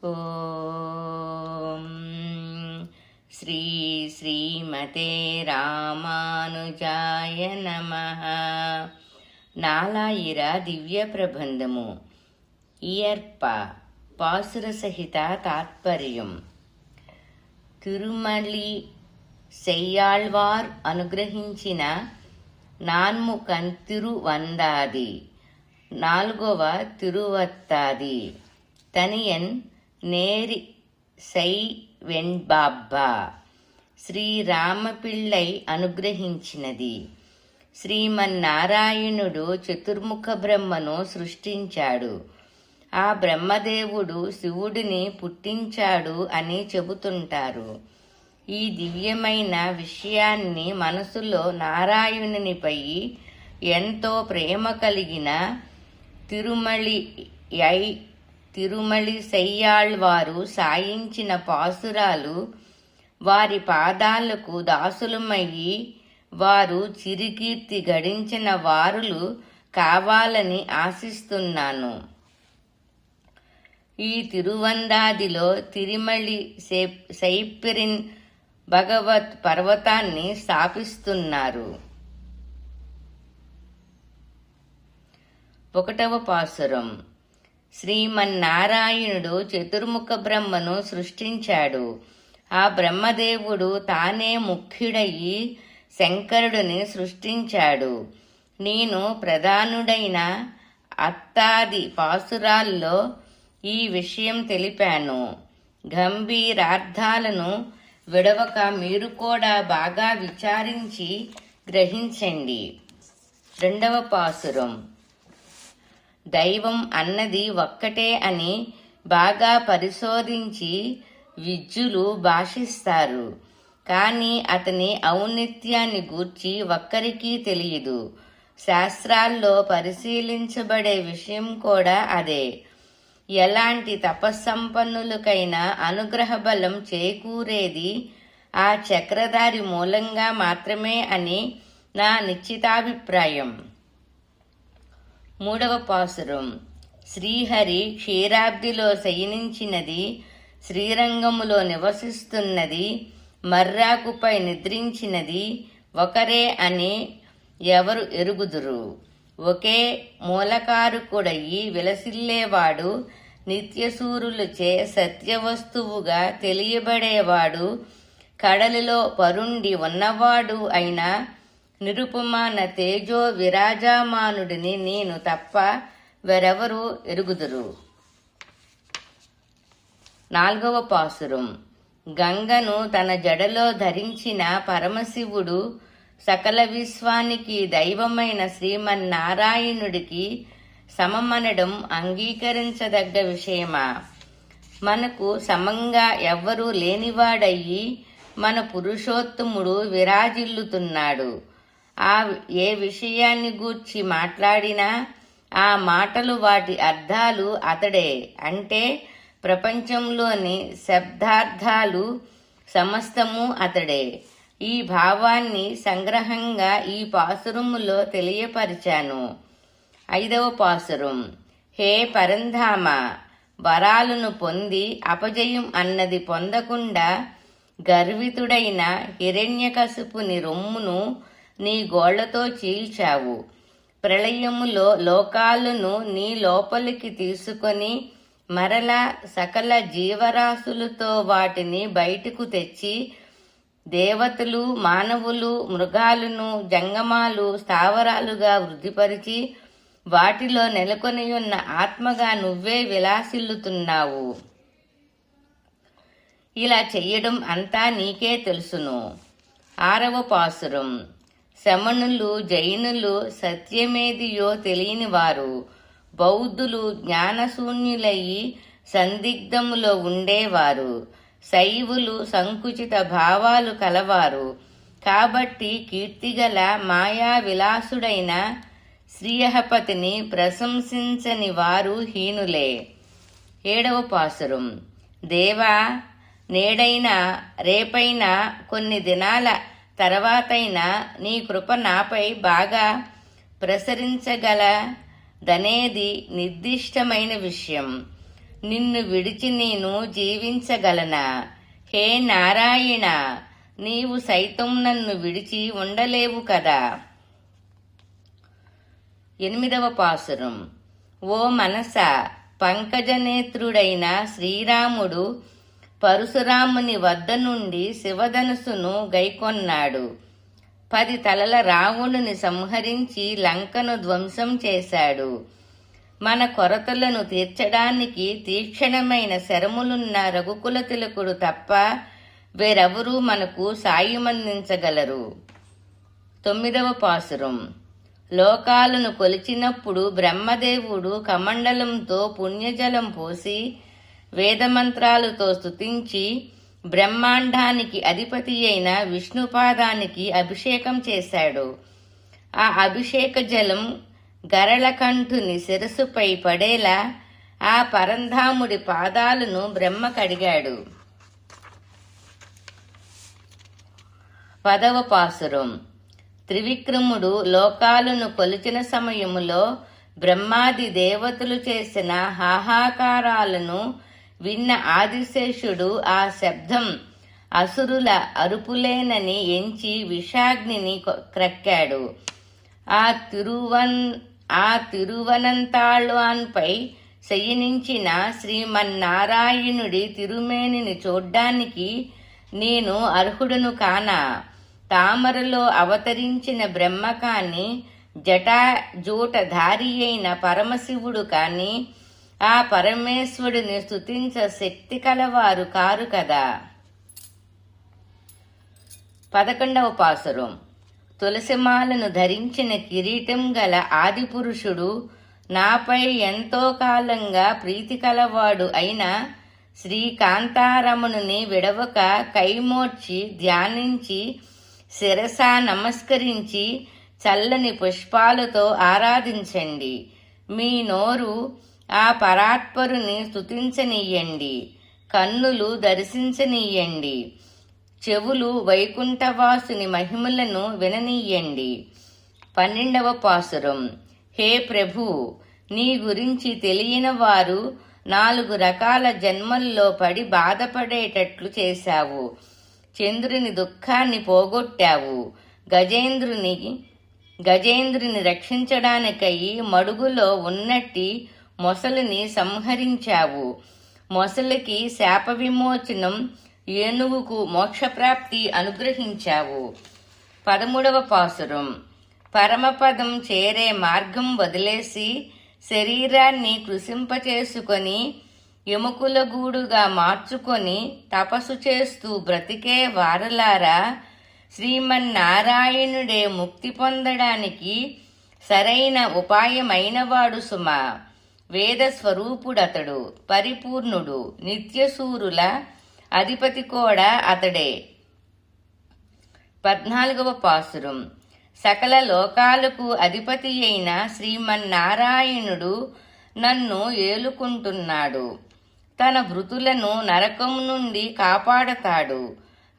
ఓం శ్రీమతే రామానుజాయ నమః. నాలాయిర దివ్య ప్రబంధము ఇయర్ప పాసుర సహిత తాత్పర్యం. తిరుమలి సెయ్యాళ్వార్ అనుగ్రహించిన నాన్ముఖన్ తిరువందాది 4వ తిరువత్తాది తనియన్ నేరి సై వెంబాబ్బా శ్రీరామపిళ్ళై అనుగ్రహించినది. శ్రీమన్నారాయణుడు చతుర్ముఖ బ్రహ్మను సృష్టించాడు. ఆ బ్రహ్మదేవుడు శివుడిని పుట్టించాడు అని చెబుతుంటారు. ఈ దివ్యమైన విషయాన్ని మనసులో నారాయణునిపై ఎంతో ప్రేమ కలిగిన తిరుమలి సెయ్యాళ్వారు సాయించిన పాసురాలు వారి పాదాలకు దాసులమయ్యి వారు చిరికీర్తి గడించిన వారులు కావాలని ఆశిస్తున్నాను. ఈ తిరువందాదిలో తిరుమలి సైప్పిరిన్ భగవత్ పర్వతాన్ని స్థాపిస్తున్నారు. 1వ పాసురం. శ్రీమన్నారాయణుడు చతుర్ముఖ బ్రహ్మను సృష్టించాడు. ఆ బ్రహ్మదేవుడు తానే ముఖ్యుడయి శంకరుడిని సృష్టించాడు. నేను ప్రధానుడైన అత్తాది పాసురాల్లో ఈ విషయం తెలిపాను. గంభీరార్థాలను విడవక మీరు కూడా బాగా విచారించి గ్రహించండి. 2వ పాసురం. దైవం అన్నది ఒక్కటే అని బాగా పరిశోధించి విద్యులు భాషిస్తారు. కానీ అతని ఔన్నత్యాన్ని గూర్చి ఒక్కరికీ తెలియదు. శాస్త్రాల్లో పరిశీలించబడే విషయం కూడా అదే. ఎలాంటి తపస్సంపన్నులకైనా అనుగ్రహ బలం చేకూరేది ఆ చక్రధారి మూలంగా మాత్రమే అని నా నిశ్చితాభిప్రాయం. 3వ పాసురం. శ్రీహరి క్షీరాబ్దిలో శయనించినది, శ్రీరంగములో నివసిస్తున్నది, మర్రాకుపై నిద్రించినది ఒకరే అని ఎవరు ఎరుగుదురు. ఒకే మూలకారుకుడయి విలసిల్లేవాడు, నిత్యసూరులచే సత్యవస్తువుగా తెలియబడేవాడు, కడలిలో పరుండి ఉన్నవాడు అయిన నిరుపమాన తేజో విరాజమానుడిని నేను తప్ప వేరెవరు ఎరుగుదురు. 4వ పాసురం. గంగను తన జడలో ధరించిన పరమశివుడు సకల విశ్వానికి దైవమైన శ్రీమన్నారాయణుడికి సమమనడం అంగీకరించదగ్గ విషయమా? మనకు సమంగా ఎవ్వరూ లేనివాడయ్యి మన పురుషోత్తముడు విరాజిల్లుతున్నాడు. ఏ విషయాన్ని గూర్చి మాట్లాడినా ఆ మాటలు వాటి అర్థాలు అతడే. అంటే ప్రపంచంలోని శబ్దార్థాలు సమస్తము అతడే. ఈ భావాన్ని సంగ్రహంగా ఈ పాసురములో తెలియపరిచాను. 5వ పాసురం. హే పరంధామ, వరాలను పొంది అపజయం అన్నది పొందకుండా గర్వితుడైన హిరణ్యకశిపుని రొమ్మును నీ గోళ్లతో చీల్చావు. ప్రళయములో లోకాలను నీ లోపలికి తీసుకొని మరలా సకల జీవరాశులతో వాటిని బయటకు తెచ్చి దేవతలు, మానవులు, మృగాలను, జంగమాలు, స్థావరాలుగా వృద్ధిపరిచి వాటిలో నెలకొనియున్న ఆత్మగా నువ్వే విలాసిల్లుతున్నావు. ఇలా చెయ్యడం అంతా నీకే తెలుసును. 6వ పాసురం. శమణులు, జైనులు సత్యమేదియో తెలియని వారు, బౌద్ధులు జ్ఞానశూన్యులయ్యి సందిగ్ధములో ఉండేవారు, శైవులు సంకుచిత భావాలు కలవారు. కాబట్టి కీర్తిగల మాయా విలాసుడైన శ్రీహపతిని ప్రశంసించని వారు హీనులే. 7వ పాసురం. దేవా, నేడైనా రేపైనా కొన్ని దినాల తర్వాతైనా నీ కృప నాపై బాగా ప్రసరించగలదనేది నిర్దిష్టమైన విషయం. నిన్ను విడిచి నేను జీవించగలనా? హే నారాయణ, నీవు సైతం నన్ను విడిచి ఉండలేవు కదా. 8వ పాసురం. ఓ మనస, పంకజనేత్రుడైన శ్రీరాముడు పరశురాముని వద్ద నుండి శివధనుసును గైకొన్నాడు. 10 తలల రావణుని సంహరించి లంకను ధ్వంసం చేశాడు. మన కొరతలను తీర్చడానికి తీక్షణమైన శరములున్న రఘుకుల తిలకుడు తప్ప వేరెవరూ మనకు సాయమందించగలరు. 9వ పాసురం. లోకాలను కొలిచినప్పుడు బ్రహ్మదేవుడు కమండలంతో పుణ్యజలం పోసి వేదమంత్రాలతో స్తుతించి బ్రహ్మాండానికి అధిపతి అయిన విష్ణుపాదానికి అభిషేకం చేశాడు. ఆ అభిషేక జలం గరళకంఠుని శిరస్సుపై పడేలా ఆ పరంధాముడి పాదాలను బ్రహ్మ కడిగాడు. 10వ పాసురం. త్రివిక్రముడు లోకాలను కొలిచిన సమయములో బ్రహ్మాది దేవతలు చేసిన హాహాకారాలను విన్న ఆదిశేషుడు ఆ శబ్దం అసురుల అరుపులేనని ఎంచి విషాగ్నిని క్రక్కాడు. ఆ తిరువనంతాళ్వాన్పై శయనించిన శ్రీమన్నారాయణుడి తిరుమేనిని చూడ్డానికి నేను అర్హుడను కానా? తామరలో అవతరించిన బ్రహ్మ కాని, జటాజూటధారి అయిన పరమశివుడు కాని ఆ పరమేశ్వరుని స్తుతించ శక్తి కలవారు కారు కదా. 11వ పాసురం. తులసిమాలను ధరించిన కిరీటం గల ఆదిపురుషుడు, నాపై ఎంతో కాలంగా ప్రీతి కలవాడు అయిన శ్రీకాంతారమణుని విడవక కైమోడ్చి ధ్యానించి శిరస నమస్కరించి చల్లని పుష్పాలతో ఆరాధించండి. మీ నోరు ఆ పరాత్పరుని స్తుతించనీయండి, కన్నులు దర్శించనీయండి, చెవులు వైకుంఠవాసుని మహిమలను విననీయండి. 12వ పాసురం. హే ప్రభు, నీ గురించి తెలియని వారు 4 రకాల జన్మల్లో పడి బాధపడేటట్లు చేశావు. చంద్రుని దుఃఖాన్ని పోగొట్టావు. గజేంద్రుని రక్షించడానికై మడుగులో ఉన్నట్టి మొసలిని సంహరించావు. మొసలికి శాప విమోచనం, ఏనుగుకు మోక్షప్రాప్తి అనుగ్రహించావు. 13వ పాసురం. పరమపదం చేరే మార్గం వదిలేసి శరీరాన్ని కృశింపచేసుకొని ఎముకల గూడుగా మార్చుకొని తపస్సు చేస్తూ బ్రతికే వారలారా, శ్రీమన్నారాయణుడే ముక్తి పొందడానికి సరైన ఉపాయమైనవాడు సుమా. వేద స్వరూపుడతడు, పరిపూర్ణుడు, నిత్యసూరుల అధిపతి కూడా అతడే. 14వ పాసురం. సకల లోకాలకు అధిపతి అయిన శ్రీమన్నారాయణుడు నన్ను ఏలుకుంటున్నాడు. తన భృతులను నరకం నుండి కాపాడతాడు.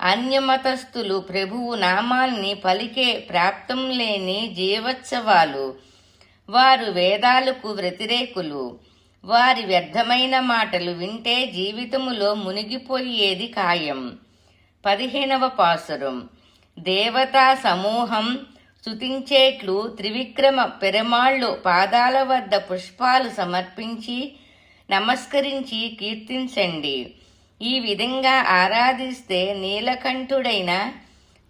అన్యమతస్థులు ప్రభువు నామాల్ని పలికే ప్రాప్తం లేని జీవోత్సవాలు. వారు వేదాలకు వ్యతిరేకులు. వారి వ్యర్థమైన మాటలు వింటే జీవితములో మునిగిపోయేది ఖాయం. 15వ పాసురం. దేవతా సమూహం స్తుతించేట్లు త్రివిక్రమ పెరుమాళ్ళు పాదాల వద్ద పుష్పాలు సమర్పించి నమస్కరించి కీర్తించండి. ఈ విధంగా ఆరాధిస్తే నీలకంఠుడైన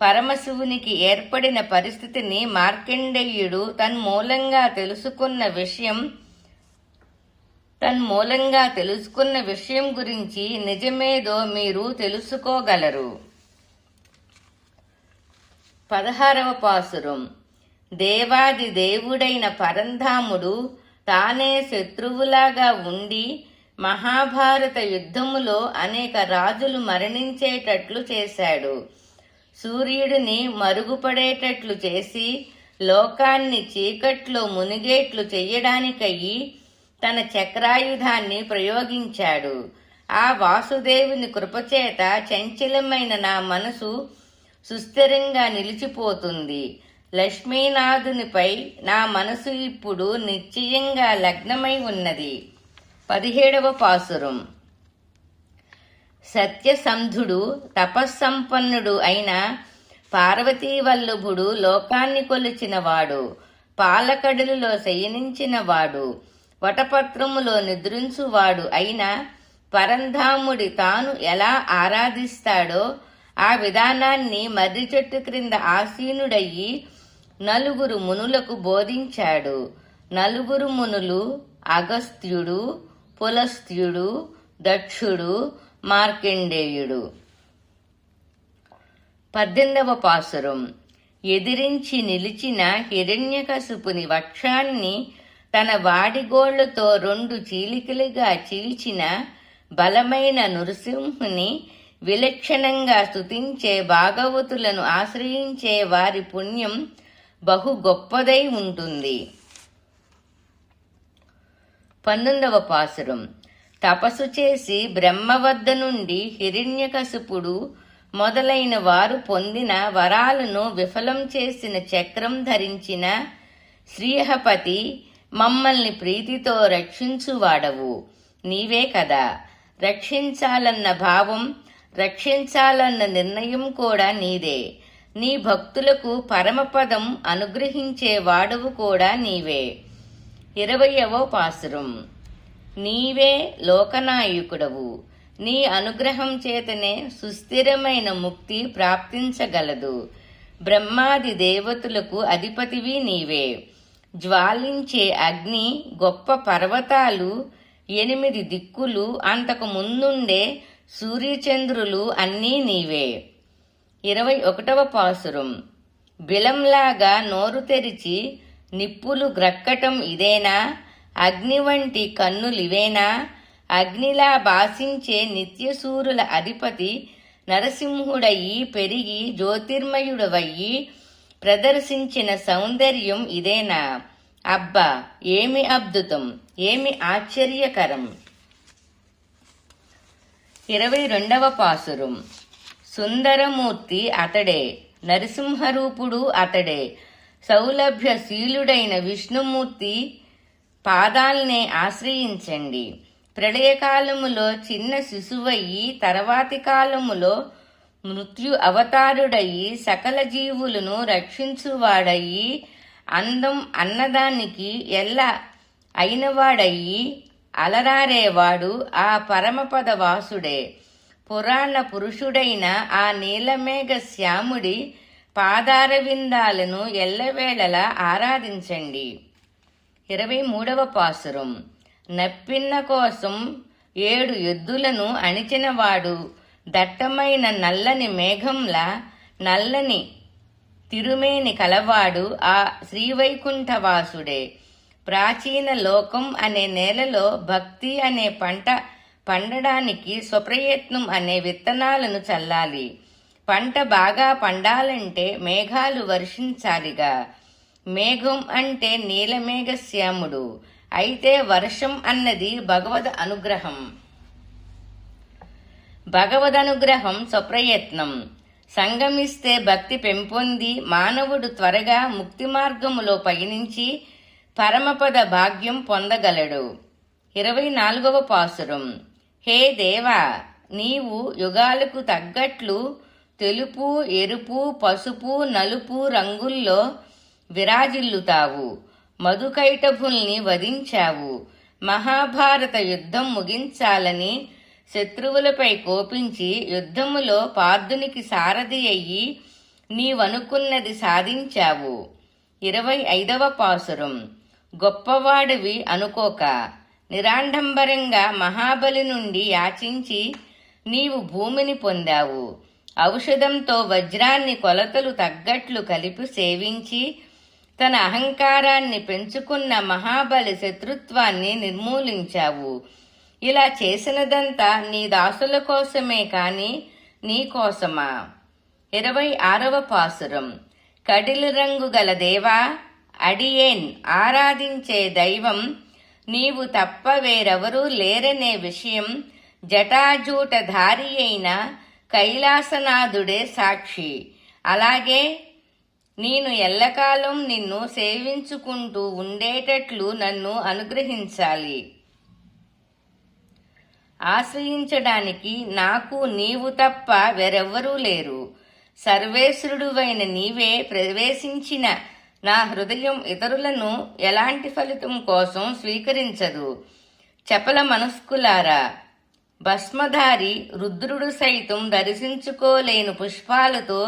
పరమశివునికి ఏర్పడిన పరిస్థితిని మార్కండేయుడు తన్మూలంగా తెలుసుకున్న విషయం గురించి నిజమేదో మీరు తెలుసుకోగలరు. 16వ పాసురం. దేవాది దేవుడైన పరంధాముడు తానే శత్రువులాగా ఉండి మహాభారత యుద్ధములో అనేక రాజులు మరణించేటట్లు చేశాడు. సూర్యుడిని మరుగుపడేటట్లు చేసి లోకాన్ని చీకట్లో మునిగేట్లు చెయ్యడానికయ్యి తన చక్రాయుధాన్ని ప్రయోగించాడు. ఆ వాసుదేవుని కృపచేత చంచలమైన నా మనసు సుస్థిరంగా నిలిచిపోతుంది. లక్ష్మీనాథునిపై నా మనసు ఇప్పుడు నిశ్చయంగా లగ్నమై ఉన్నది. 17వ పాసురం. సత్యసంధుడు తపస్సంపన్నుడు అయిన పార్వతీవల్లభుడు లోకాన్ని కొలిచినవాడు, పాలకడలులో శయనించినవాడు, వటపత్రములో నిద్రించువాడు అయిన పరంధాముడి తాను ఎలా ఆరాధిస్తాడో ఆ విధానాన్ని మర్రి చెట్టు క్రింద ఆసీనుడయ్యి నలుగురు మునులకు బోధించాడు. నలుగురు మునులు అగస్త్యుడు, పులస్త్యుడు, దక్షుడు, మార్కండేయుడు. 18వ పాసురం. ఎదిరించి నిలిచిన హిరణ్యకశిపుని వక్షాన్ని తన వాడిగోళ్లతో 2 చీలికలుగా చీల్చిన బలమైన నృసింహుని విలక్షణంగా స్తుతించే భాగవతులను ఆశ్రయించే వారి పుణ్యం బహు గొప్పదై ఉంటుంది. 19వ పాసురం. తపస్సు చేసి బ్రహ్మ వద్ద నుండి హిరణ్యకశిపుడు మొదలైన వారు పొందిన వరాలను విఫలం చేసిన చక్రం ధరించిన శ్రీహపతి, మమ్మల్ని ప్రీతితో రక్షించువాడవు నీవే కదా. రక్షించాలన్న భావం, రక్షించాలన్న నిర్ణయం కూడా నీదే. నీ భక్తులకు పరమపదం అనుగ్రహించే వాడవు కూడా నీవే. 20వ పాసురం. నీవే లోకనాయకుడవు. నీ అనుగ్రహం చేతనే సుస్థిరమైన ముక్తి ప్రాప్తించగలదు. బ్రహ్మాది దేవతలకు అధిపతివి నీవే. జ్వాలించే అగ్ని, గొప్ప పర్వతాలు, 8 దిక్కులు, అంతకు ముందుండే సూర్యచంద్రులు అన్నీ నీవే. 21వ పాసురం. బిలంలాగా నోరు తెరిచి నిప్పులు గ్రక్కటం ఇదేనా? అగ్ని వంటి కన్నులివేనా? అగ్నిలా భాసించే నిత్యసూరుల అధిపతి నరసింహుడయ్యి పెరిగి జ్యోతిర్మయుడవయ్యి ప్రదర్శించిన సౌందర్యం ఇదేనా? అబ్బా, ఏమి అద్భుతం, ఏమి ఆశ్చర్యకరం. 22వ పాసురం. సుందరమూర్తి అతడే, నరసింహరూపుడు అతడే. సౌలభ్యశీలుడైన విష్ణుమూర్తి పాదాల్నే ఆశ్రయించండి. ప్రళయకాలములో చిన్న శిశువయ్యి తర్వాతి కాలములో మృత్యు అవతారుడయ్యి సకల జీవులను రక్షించువాడయ్యి అందం అన్నదానికి ఎల్ల అయినవాడయ్యి అలరారేవాడు ఆ పరమపద వాసుడే. పురాణ పురుషుడైన ఆ నీలమేఘ శ్యాముడి పాదారవిందాలను ఎల్లవేళలా ఆరాధించండి. 23వ పాసురం. నప్పిన్న కోసం 7 ఎద్దులను అణిచినవాడు, దట్టమైన నల్లని మేఘంలా నల్లని తిరుమేని కలవాడు ఆ శ్రీవైకుంఠవాసుడే. ప్రాచీన లోకం అనే నేలలో భక్తి అనే పంట పండడానికి స్వప్రయత్నం అనే విత్తనాలను చల్లాలి. పంట బాగా పండాలంటే మేఘాలు వర్షించాలిగా. మేఘం అంటే నీలమేఘశ్యాముడు. అయితే వర్షం అన్నది భగవద్ అనుగ్రహం. భగవదనుగ్రహం స్వప్రయత్నం. సంగమిస్తే భక్తి పెంపొంది మానవుడు త్వరగా ముక్తి మార్గములో పయనించి పరమపద భాగ్యం పొందగలడు. 24వ పాసురం. హే దేవా, నీవు యుగాలకు తగ్గట్లు తెలుపు, ఎరుపు, పసుపు, నలుపు రంగుల్లో విరాజిల్లుతావు. మధుకైటభుల్ని వధించావు. మహాభారత యుద్ధం ముగించాలని శత్రువులపై కోపించి యుద్ధములో పార్థునికి సారథి అయ్యి నీవనుకున్నది సాధించావు. 25వ పాసురం. గొప్పవాడివి అనుకోక నిరాడంబరంగా మహాబలి నుండి యాచించి నీవు భూమిని పొందావు. ఔషధంతో వజ్రాన్ని కొలతలు తగ్గట్లు కలిపి సేవించి తన అహంకారాన్ని పెంచుకున్న మహాబలి శత్రుత్వాన్ని నిర్మూలించావు. ఇలా చేసినదంతా నీ దాసుల కోసమే కాని నీ కోసమా? 26వ పాసురం. కడిలి రంగు గల దేవా, అడియేన్ ఆరాధించే దైవం నీవు తప్ప వేరెవరూ లేరనే విషయం జటాజూటధారి అయిన కైలాసనాథుడే సాక్షి. అలాగే నేను ఎల్లకాలం నిన్ను సేవించుకుంటూ ఉండేటట్లు నన్ను అనుగ్రహించాలి. ఆశ్రయించడానికి నాకు నీవు తప్ప వేరెవ్వరూ లేరు. సర్వేశ్వరుడువైన నీవే ప్రవేశించిన నా హృదయం ఇతరులను ఎలాంటి ఫలితం కోసం స్వీకరించదు. చపల మనస్కులారా, భస్మధారి రుద్రుడు సైతం దర్శించుకోలేని పుష్పాలతో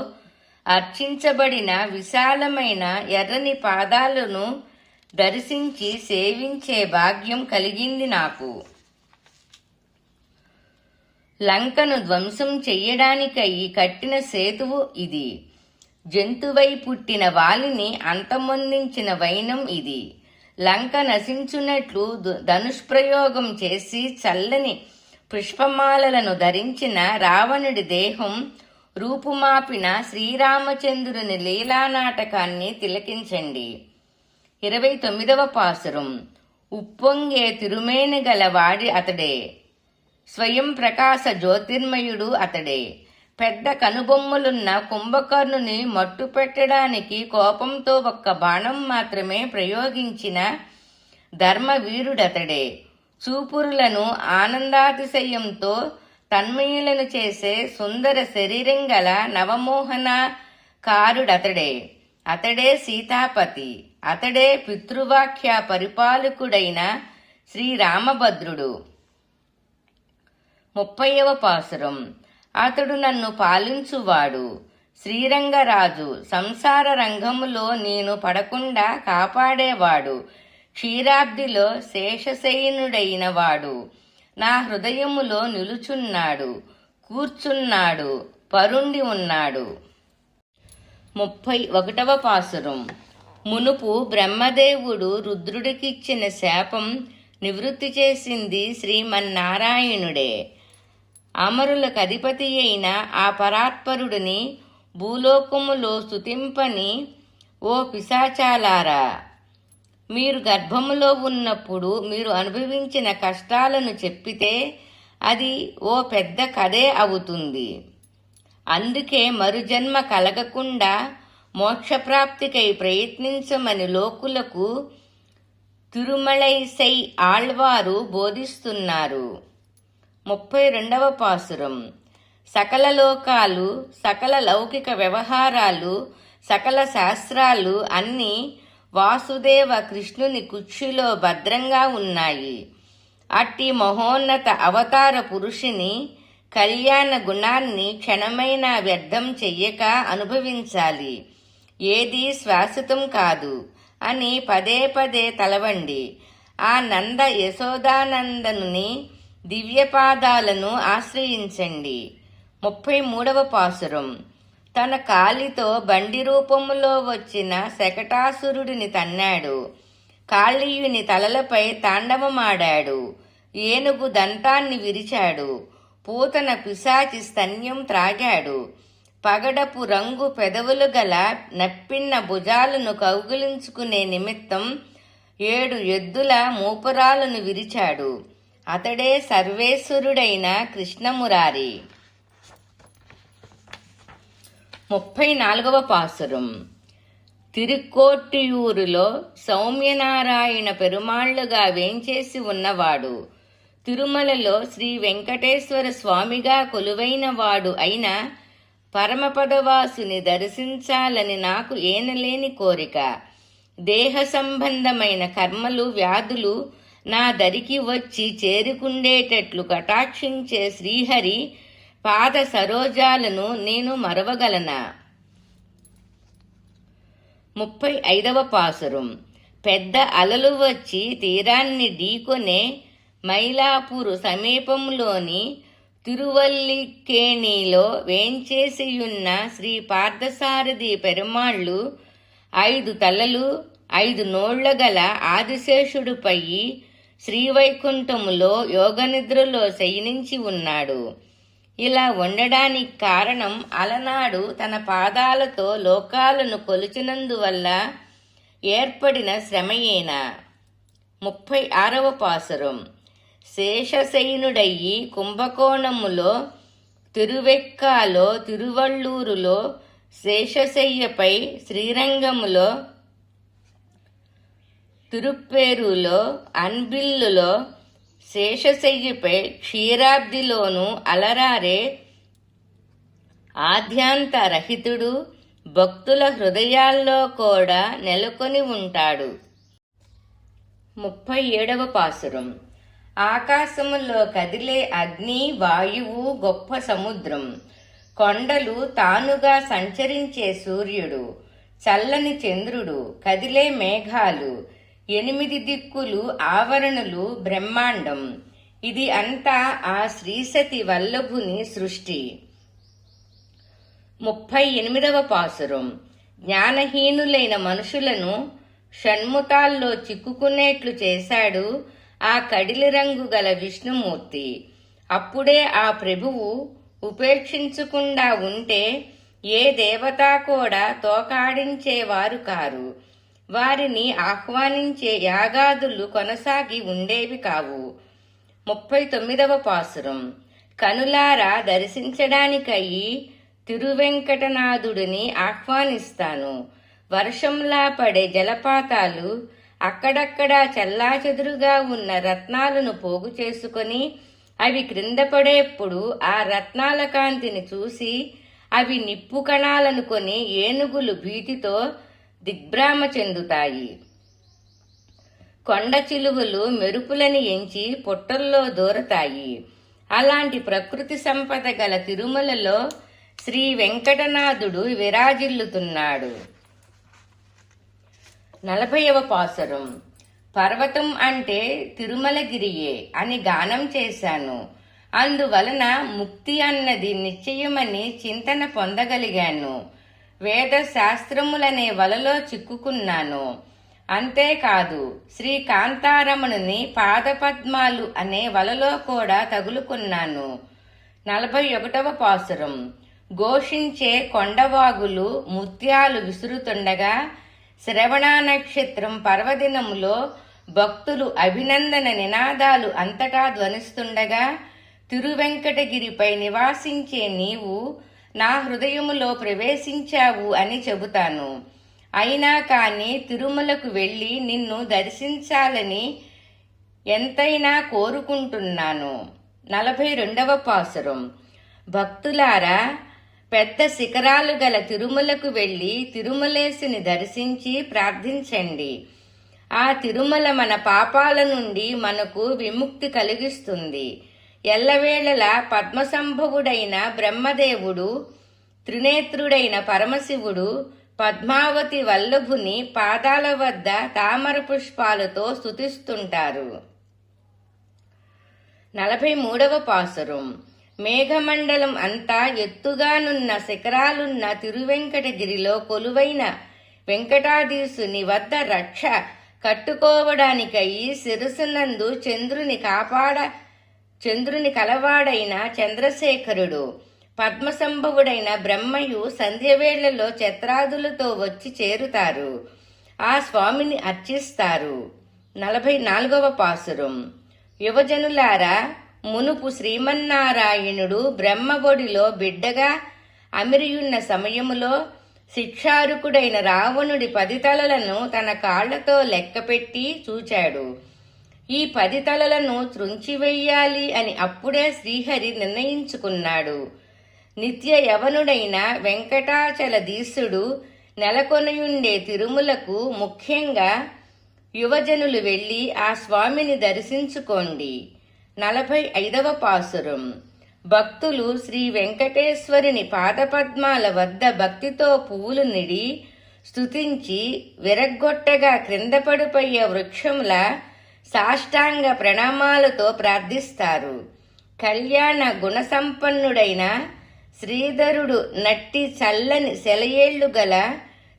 అర్చించబడిన విశాలమైన ఎర్రని పాదాలను దర్శించి సేవించే భాగ్యం కలిగింది నాకు. లంకను ధ్వంసం చెయ్యడానికై కట్టిన సేతువు ఇది. జంతువై పుట్టిన వాలిని అంతమొందించిన వైనం ఇది. లంక నశించున్నట్లు ధనుష్ప్రయోగం చేసి చల్లని పుష్పమాలలను ధరించిన రావణుడి దేహం రూపుమాపిన శ్రీరామచంద్రుని లీలానాటకాన్ని తిలకించండి. 29వ పాసురం. ఉప్పొంగే తిరుమేని గల వాడి అతడే, స్వయం ప్రకాశ జ్యోతిర్మయుడు అతడే. పెద్ద కనుబొమ్మలున్న కుంభకర్ణుని మట్టు పెట్టడానికి కోపంతో ఒక్క బాణం మాత్రమే ప్రయోగించిన ధర్మవీరుడతడే. చూపురులను ఆనందాతిశయంతో తన్మయులను చేసే సుందర శరీరం గల నవమోహనకారుడతడే. అతడే సీతాపతి. అతడే పితృవాక్య పరిపాలకుడైన శ్రీరామభద్రుడు. 30వ పాసురం. అతడు నన్ను పాలించువాడు, శ్రీరంగరాజు. సంసార రంగములో నేను పడకుండా కాపాడేవాడు. క్షీరాబ్దిలో శేషశయనుడైన వాడు నా హృదయములో నిలుచున్నాడు, కూర్చున్నాడు, పరుండి ఉన్నాడు. 31వ పాసురం. మునుపు బ్రహ్మదేవుడు రుద్రుడికిచ్చిన శాపం నివృత్తి చేసింది శ్రీమన్నారాయణుడే. అమరులకు అధిపతి అయిన ఆ పరాత్పరుడిని భూలోకములో స్తుతింపని ఓ పిశాచాలారా, మీరు గర్భములో ఉన్నప్పుడు మీరు అనుభవించిన కష్టాలను చెప్పితే అది ఓ పెద్ద కథే అవుతుంది. అందుకే మరుజన్మ కలగకుండా మోక్షప్రాప్తికై ప్రయత్నించమని లోకులకు తిరుమలైసై ఆళ్వారు బోధిస్తున్నారు. 32వ పాసురం. సకల లోకాలు, సకల లౌకిక వ్యవహారాలు, సకల శాస్త్రాలు అన్నీ వాసుదేవ కృష్ణుని కుక్షిలో భద్రంగా ఉన్నాయి. అట్టి మహోన్నత అవతార పురుషుని కళ్యాణ గుణాన్ని క్షణమైనా వ్యర్థం చెయ్యక అనుభవించాలి. ఏదీ శాశ్వతం కాదు అని పదే పదే తలవండి. ఆ నంద యశోదానందనుని దివ్యపాదాలను ఆశ్రయించండి. 33వ పాసురం. తన కాలితో బండి రూపములో వచ్చిన శకటాసురుడిని తన్నాడు. కాళీయుని తలలపై తాండవమాడాడు. ఏనుగు దంతాన్ని విరిచాడు. పూతన పిశాచి స్తన్యం త్రాగాడు. పగడపు రంగు పెదవులు గల నప్పిన్న భుజాలను కౌగిలించుకునే నిమిత్తం 7 ఎద్దుల మూపురాలను విరిచాడు. అతడే సర్వేశ్వరుడైన కృష్ణమురారి. 34వ పాసురం. తిరుక్కోట్టియూరులో సౌమ్యనారాయణ పెరుమాళ్లుగా వేంచేసి ఉన్నవాడు, తిరుమలలో శ్రీ వెంకటేశ్వర స్వామిగా కొలువైనవాడు అయిన పరమపదవాసుని దర్శించాలని నాకు ఏనలేని కోరిక. దేహ సంబంధమైన కర్మలు, వ్యాధులు నా దరికి వచ్చి చేరుకుండేటట్లు కటాక్షించే శ్రీహరి పాద సరోజాలను నేను మరవగలనా? 35వ పాసురం. పెద్ద అలలు వచ్చి తీరాన్ని ఢీకొనే మైలాపూరు సమీపంలోని తిరువల్లికేణిలో వేంచేసియున్న శ్రీ పార్థసారథి పెరుమాళ్ళు 5 తలలు 5 నోళ్ల గల ఆదిశేషుడిపై శ్రీవైకుంఠములో యోగనిద్రలో శయనించి ఉన్నాడు. ఇలా ఉండడానికి కారణం అలనాడు తన పాదాలతో లోకాలను కొలిచినందువల్ల ఏర్పడిన శ్రమయేనా. 36వ పాసురం. శేషశయనుడయ్యి కుంభకోణములో, తిరువెక్కాలో, తిరువళ్ళూరులో, శేషశయ్యపై, శ్రీరంగములో, తిరుప్పేరులో, అన్బిల్లులో, శేషశయ్యపై క్షీరాబ్దిలోను అలరారే ఆద్యాంతరహితుడు భక్తుల హృదయాల్లో కూడా నెలకొని ఉంటాడు. 37వ పాసురం. ఆకాశములో కదిలే అగ్ని వాయువు గొప్ప సముద్రం, కొండలు తానుగా సంచరించే సూర్యుడు, చల్లని చంద్రుడు, కదిలే మేఘాలు, 8 దిక్కులు ఆవరణలు బ్రహ్మాండం, ఇది అంతా ఆ శ్రీసతి వల్లభుని సృష్టి. 38వ పాసురం. జ్ఞానహీనులైన మనుషులను షణ్ముతాల్లో చిక్కుకునేట్లు చేశాడు ఆ కడిలి రంగు గల విష్ణుమూర్తి. అప్పుడే ఆ ప్రభువు ఉపేక్షించకుండా ఉంటే ఏ దేవతా కూడా తోకాడించేవారు కారు. వారిని ఆహ్వానించే యాగాదులు కొనసాగి ఉండేవి కావు. 39వ పాసురం. కనులారా దర్శించడానికయ్యి తిరువెంకటనాథుడిని ఆహ్వానిస్తాను. వర్షంలా పడే జలపాతాలు అక్కడక్కడా చెల్లాచెదురుగా ఉన్న రత్నాలను పోగు చేసుకొని అవి క్రింద పడేప్పుడు ఆ రత్నాల కాంతిని చూసి అవి నిప్పు కణాలనుకొని ఏనుగులు భీతితో దిగ్భ్రామ చెందుతాయి. కొండ చిలువలు మెరుపులని ఎంచి పొట్టల్లో దూరతాయి. అలాంటి ప్రకృతి సంపద గల తిరుమలలో శ్రీ వెంకటనాథుడు విరాజిల్లుతున్నాడు. 40వ పాసురం. పర్వతం అంటే తిరుమలగిరియే అని గానం చేశాను. అందువలన ముక్తి అన్నది నిశ్చయమని చింతన పొందగలిగాను. వేద శాస్త్రములనే వలలో చిక్కుకున్నాను. అంతేకాదు శ్రీ కాంతారమణుని పాదపద్మాలు అనే వలలో కూడా తగులుకున్నాను. 41వ పాసురం. ఘోషించే కొండవాగులు ముత్యాలు విసురుతుండగా శ్రవణ నక్షత్రం పర్వదినములో భక్తులు అభినందన నినాదాలు అంతటా ధ్వనిస్తుండగా తిరువెంకటగిరిపై నివాసించే నీవు నా హృదయములో ప్రవేశించావు అని చెబుతాను. అయినా కాని తిరుమలకు వెళ్ళి నిన్ను దర్శించాలని ఎంతైనా కోరుకుంటున్నాను. 42వ పాసురం. భక్తులారా, పెద్ద శిఖరాలు గల తిరుమలకు వెళ్ళి తిరుమలేశుని దర్శించి ప్రార్థించండి. ఆ తిరుమల మన పాపాల నుండి మనకు విముక్తి కలిగిస్తుంది. ఎల్లవేళలా పద్మసంభవుడైన బ్రహ్మదేవుడు, త్రినేత్రుడైన పరమశివుడు పద్మావతి వల్లభుని పాదాల వద్ద తామర పుష్పాలతో స్తుతిస్తుంటారు. 43వ పాసురం. మేఘమండలం అంతా ఎత్తుగానున్న శిఖరాలున్న తిరువెంకటగిరిలో కొలువైన వెంకటాధీశుని వద్ద రక్ష కట్టుకోవడానికయి శిరసునందు చంద్రుని కలవాడైన చంద్రశేఖరుడు, పద్మసంభవుడైన బ్రహ్మయు సంధ్యవేళ్లలో ఛత్రాదులతో వచ్చి చేరుతారు. ఆ స్వామిని అర్చిస్తారు. 44వ పాసురం. యువజనులారా, మునుపు శ్రీమన్నారాయణుడు బ్రహ్మఒడిలో బిడ్డగా అమిరియున్న సమయములో శిక్షారుకుడైన రావణుడి 10 తలలను తన కాళ్లతో లెక్కపెట్టి చూచాడు. ఈ 10 తలలను త్రుంచివెయ్యాలి అని అప్పుడే శ్రీహరి నిర్ణయించుకున్నాడు. నిత్య యవనుడైన వెంకటాచలధీశుడు నెలకొనియుండే తిరుమలకు ముఖ్యంగా యువజనులు వెళ్లి ఆ స్వామిని దర్శించుకోండి. 45వ పాసురం. భక్తులు శ్రీ వెంకటేశ్వరుని పాదపద్మాల వద్ద భక్తితో పువ్వులు నిడి స్తుతించి విరగ్గొట్టగా క్రింద పడిపోయే వృక్షంలా సాష్టాంగ ప్రణామాలతో ప్రార్థిస్తారు. కళ్యాణ గుణసంపన్నుడైన శ్రీధరుడు నట్టి చల్లని సెలయేళ్లు గల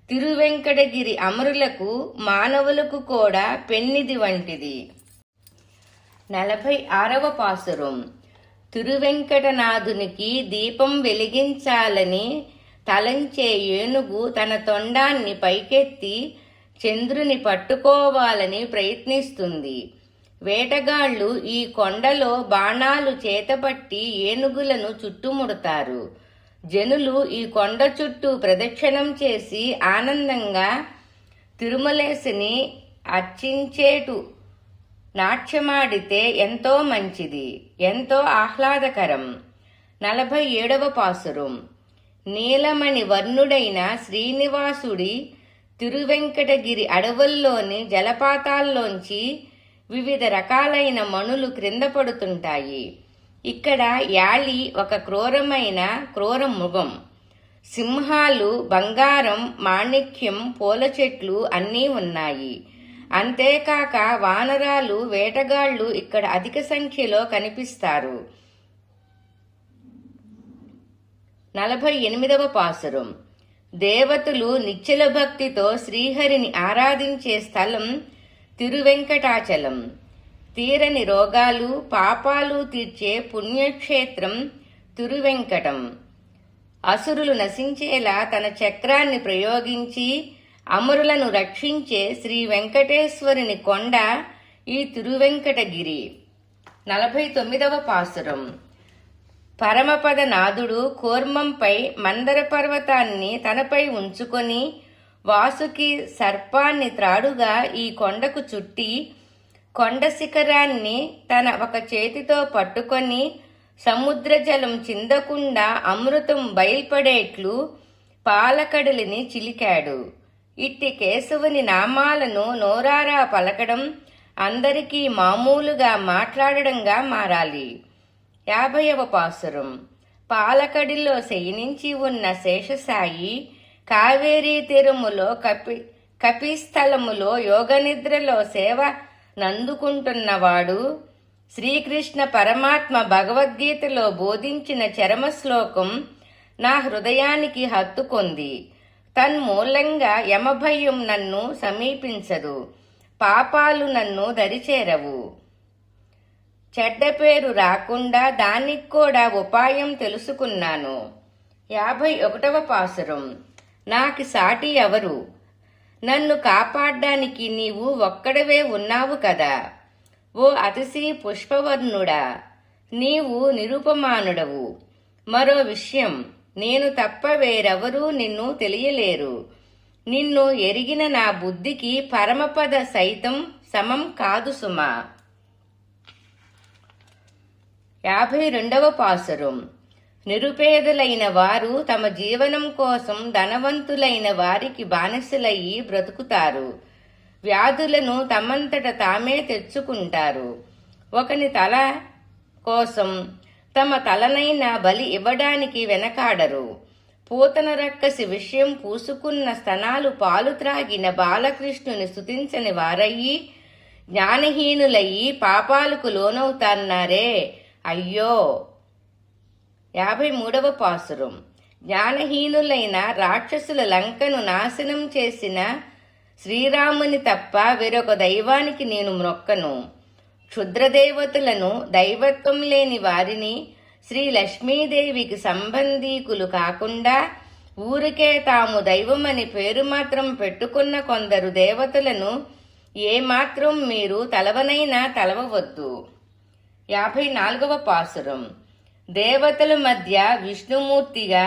తిరువెంకటగిరి అమరులకు మానవులకు కూడా పెన్నిది వంటిది. 46వ పాసురం. తిరువెంకటనాథునికి దీపం వెలిగించాలని తలంచే ఏనుగు తన తొండాన్ని పైకెత్తి చంద్రుని పట్టుకోవాలని ప్రయత్నిస్తుంది. వేటగాళ్లు ఈ కొండలో బాణాలు చేతపట్టి ఏనుగులను చుట్టుముడతారు. జనులు ఈ కొండ చుట్టూ ప్రదక్షిణం చేసి ఆనందంగా తిరుమలేశుని అర్చించేటు నాట్యమాడితే ఎంతో మంచిది, ఎంతో ఆహ్లాదకరం. 47వ పాసురం. నీలమణి వర్ణుడైన శ్రీనివాసుడి తిరువెంకటగిరి అడవుల్లోని జలపాతాల్లోంచి వివిధ రకాలైన మణులు క్రింద పడుతుంటాయి. ఇక్కడ యాళి ఒక క్రూరమైన క్రూర మృగం. సింహాలు, బంగారం, మాణిక్యం, పూల చెట్లు అన్నీ ఉన్నాయి. అంతేకాక వానరాలు, వేటగాళ్లు ఇక్కడ అధిక సంఖ్యలో కనిపిస్తారు. 48వ పాసురం. దేవతలు నిశ్చల భక్తితో శ్రీహరిని ఆరాధించే స్థలం తిరువెంకటాచలం. తీరని రోగాలు, పాపాలు తీర్చే పుణ్యక్షేత్రం తిరువెంకటం. అసురులు నశించేలా తన చక్రాన్ని ప్రయోగించి అమరులను రక్షించే శ్రీ వెంకటేశ్వరుని కొండ ఈ తిరువెంకటగిరి. 49వ పాసురం. పరమపద నాథుడు కూర్మంపై మందర పర్వతాన్ని తనపై ఉంచుకొని వాసుకి సర్పాన్ని త్రాడుగా ఈ కొండకు చుట్టి కొండ శిఖరాన్ని తన ఒక చేతితో పట్టుకొని సముద్ర జలం చిందకుండా అమృతం బయల్పడేట్లు పాలకడలిని చిలికాడు. ఇట్టి కేశవుని నామాలను నోరారా పలకడం అందరికీ మామూలుగా మాట్లాడడంగా మారాలి. 50వ పాసురం. పాలకడిలో శయనించి ఉన్న శేషసాయి కావేరీ తీరములో కపిస్థలములో యోగనిద్రలో సేవ నందుకుంటున్నవాడు శ్రీకృష్ణ పరమాత్మ భగవద్గీతలో బోధించిన చరమ శ్లోకం నా హృదయానికి హత్తుకొంది. తన్మూలంగా యమభయం నన్ను సమీపించదు, పాపాలు నన్ను దరిచేరవు. చెడ్డ పేరు రాకుండా దానికి కూడా ఉపాయం తెలుసుకున్నాను. 51వ పాసురం. నాకు సాటి ఎవరు? నన్ను కాపాడ్డానికి నీవు ఒక్కడవే ఉన్నావు కదా. ఓ అతిశీ పుష్పవర్ణుడా, నీవు నిరుపమానుడవు. మరో విషయం, నేను తప్ప వేరెవరూ నిన్ను తెలియలేరు. నిన్ను ఎరిగిన నా బుద్ధికి పరమపద సైతం సమం కాదు సుమా. 52వ పాసురం. నిరుపేదలైన వారు తమ జీవనం కోసం ధనవంతులైన వారికి బానిసలయ్యి బ్రతుకుతారు. వ్యాధులను తమంతట తామే తెచ్చుకుంటారు. ఒకని తల కోసం తమ తలనైనా బలి ఇవ్వడానికి వెనకాడరు. పూతన రక్కసి విషయం పూసుకున్న స్తనాలు పాలు త్రాగిన బాలకృష్ణుని స్తుతించని వారయ్యి జ్ఞానహీనులయ్యి పాపాలకు లోనవుతాన్నారే, అయ్యో. 53వ పాసురం. జ్ఞానహీనులైన రాక్షసుల లంకను నాశనం చేసిన శ్రీరాముని తప్ప వేరొక దైవానికి నేను మ్రొక్కను. క్షుద్రదేవతలను, దైవత్వం లేని వారిని, శ్రీ లక్ష్మీదేవికి సంబంధీకులు కాకుండా ఊరికే తాము దైవమని పేరు మాత్రం పెట్టుకున్న కొందరు దేవతలను ఏమాత్రం మీరు తలవనైనా తలవవద్దు. 54వ పాసురం. దేవతల మధ్య విష్ణుమూర్తిగా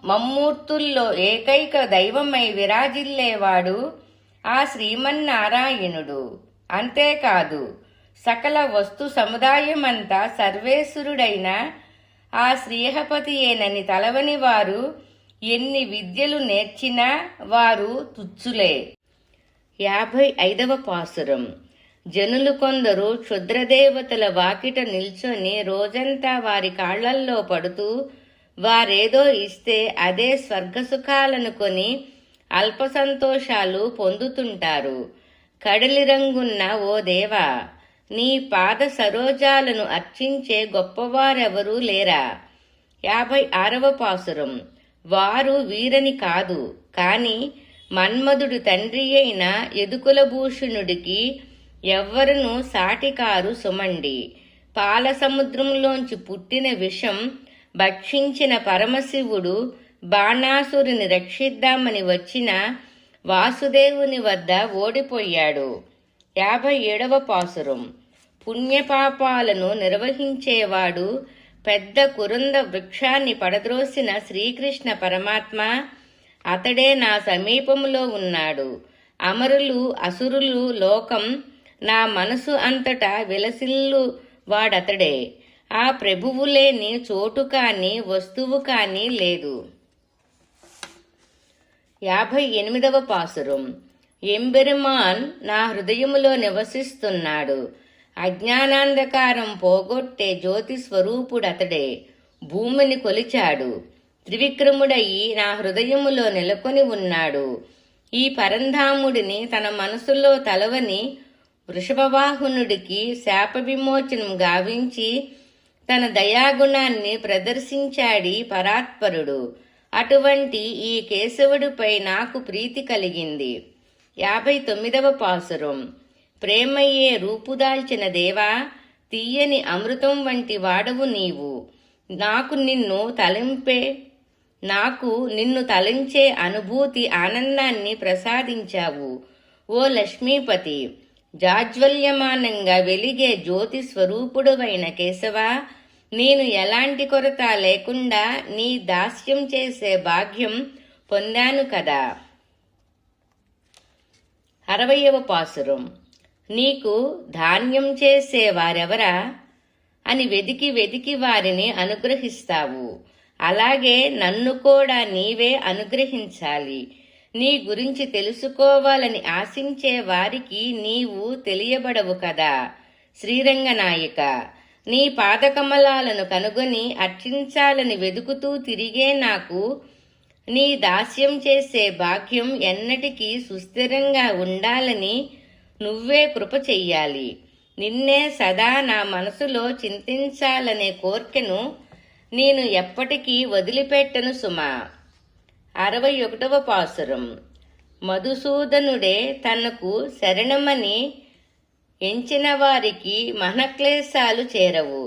మమ్మూర్తుల్లో ఏకైక దైవమై విరాజిల్లేవాడు ఆ శ్రీమన్నారాయణుడు. అంతేకాదు, సకల వస్తు సముదాయమంతా సర్వేశ్వరుడైన ఆ శ్రీహపతియేనని తలవని వారు ఎన్ని విద్యలు నేర్చినా వారు తుచ్చులే. 55వ పాసురం. జనులు కొందరు క్షుద్రదేవతల వాకిట నిల్చొని రోజంతా వారి కాళ్లల్లో పడుతూ వారేదో ఇస్తే అదే స్వర్గసుఖాలనుకొని అల్ప సంతోషాలు పొందుతుంటారు. కడలి రంగున్న ఓ దేవా, నీ పాద సరోజాలను అర్చించే గొప్పవారెవరూ లేరా. 56వ పాసురం. వారు వీరని కాదు, కాని మన్మధుడు తండ్రి అయిన యదుకులభూషణుడికి ఎవ్వరునూ సాటికారు సుమండి. పాల సముద్రంలోంచి పుట్టిన విషం భక్షించిన పరమశివుడు బాణాసురుని రక్షిద్దామని వచ్చిన వాసుదేవుని వద్ద ఓడిపోయాడు. 57వ పాసురం. పుణ్యపాపాలను నిర్వహించేవాడు పెద్ద కురుంద వృక్షాన్ని పడద్రోసిన శ్రీకృష్ణ పరమాత్మ అతడే నా సమీపంలో ఉన్నాడు. అమరులు అసురులు లోకం నా మనసు అంతటా విలసిల్లు వాడతడే. ఆ ప్రభువు లేని చోటు కాని వస్తువు కాని లేదు. 58వ పాసురం. ఎంబెరుమాన్ నా హృదయములో నివసిస్తున్నాడు. అజ్ఞానాంధకారం పోగొట్టే జ్యోతి స్వరూపుడతడే. భూమిని కొలిచాడు. త్రివిక్రముడయి నా హృదయములో నెలకొని ఉన్నాడు. ఈ పరంధాముడిని తన మనసులో తలవని వృషభవాహనుడికి శాప విమోచనం గావించి తన దయాగుణాన్ని ప్రదర్శించాడి పరాత్పరుడు. అటువంటి ఈ కేశవుడిపై నాకు ప్రీతి కలిగింది. 59వ పాసురం. ప్రేమయ్యే రూపుదాల్చిన దేవా, తీయని అమృతం వంటి వాడవు నీవు. నాకు నిన్ను తలంచే అనుభూతి ఆనందాన్ని ప్రసాదించావు. ఓ లక్ష్మీపతి, జాజ్వల్యమానంగా వెలిగే జ్యోతి స్వరూపుడువైన కేశవా, నేను ఎలాంటి కొరత లేకుండా నీ దాస్యం చేసే భాగ్యం పొందాను కదా. 60వ పాసురం. నీకు ధాన్యం చేసే వారెవరా అని వెదికి వెదికి వారిని అనుగ్రహిస్తావు. అలాగే నన్ను కూడా నీవే అనుగ్రహించాలి. నీ గురించి తెలుసుకోవాలని ఆశించే వారికి నీవు తెలియబడవు కదా. శ్రీరంగనాయక, నీ పాదకమలాలను కనుగొని అర్చించాలని వెదుకుతూ తిరిగే నాకు నీ దాస్యం చేసే భాగ్యం ఎన్నటికీ సుస్థిరంగా ఉండాలని నువ్వే కృప చెయ్యాలి. నిన్నే సదా నా మనసులో చింతించాలనే కోర్కెను నేను ఎప్పటికీ వదిలిపెట్టను సుమా. 61వ పాసురం. మధుసూదనుడే తనకు శరణమని ఎంచిన వారికి మహక్లేశాలు చేరవు.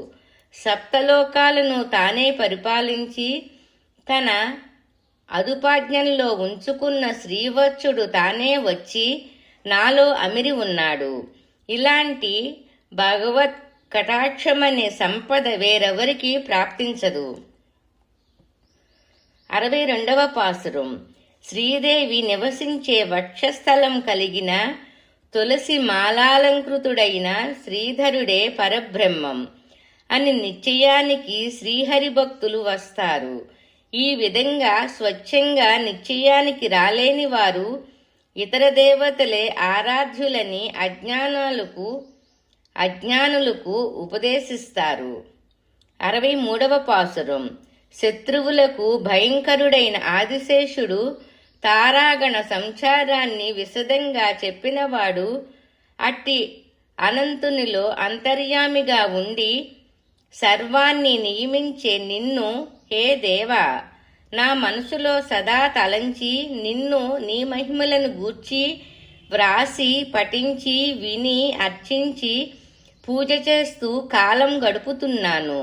సప్తలోకాలను తానే పరిపాలించి తన అదుపాజ్ఞంలో ఉంచుకున్న శ్రీవత్సుడు తానే వచ్చి నాలో అమిరి ఉన్నాడు. ఇలాంటి భగవత్ కటాక్షమనే సంపద వేరెవరికి ప్రాప్తించదు. 62వ పాసురం. శ్రీదేవి నివసించే వక్షస్థలం కలిగిన తులసి మాలాలంకృతుడైన శ్రీధరుడే పరబ్రహ్మం అని నిశ్చయానికి శ్రీహరి భక్తులు వస్తారు. ఈ విధంగా స్వచ్ఛంగా నిశ్చయానికి రాలేని వారు ఇతర దేవతలే ఆరాధ్యులని అజ్ఞానులకు ఉపదేశిస్తారు. 63వ పాసురం. శత్రువులకు భయంకరుడైన ఆదిశేషుడు తారాగణ సంచారాన్ని విశదంగా చెప్పినవాడు అట్టి అనంతునిలో అంతర్యామిగా ఉండి సర్వాన్ని నియమించే నిన్ను, హే దేవా, నా మనసులో సదా తలంచి నిన్ను నీ మహిమలను గూర్చి వ్రాసి పఠించి విని అర్చించి పూజ చేస్తూ కాలం గడుపుతున్నాను.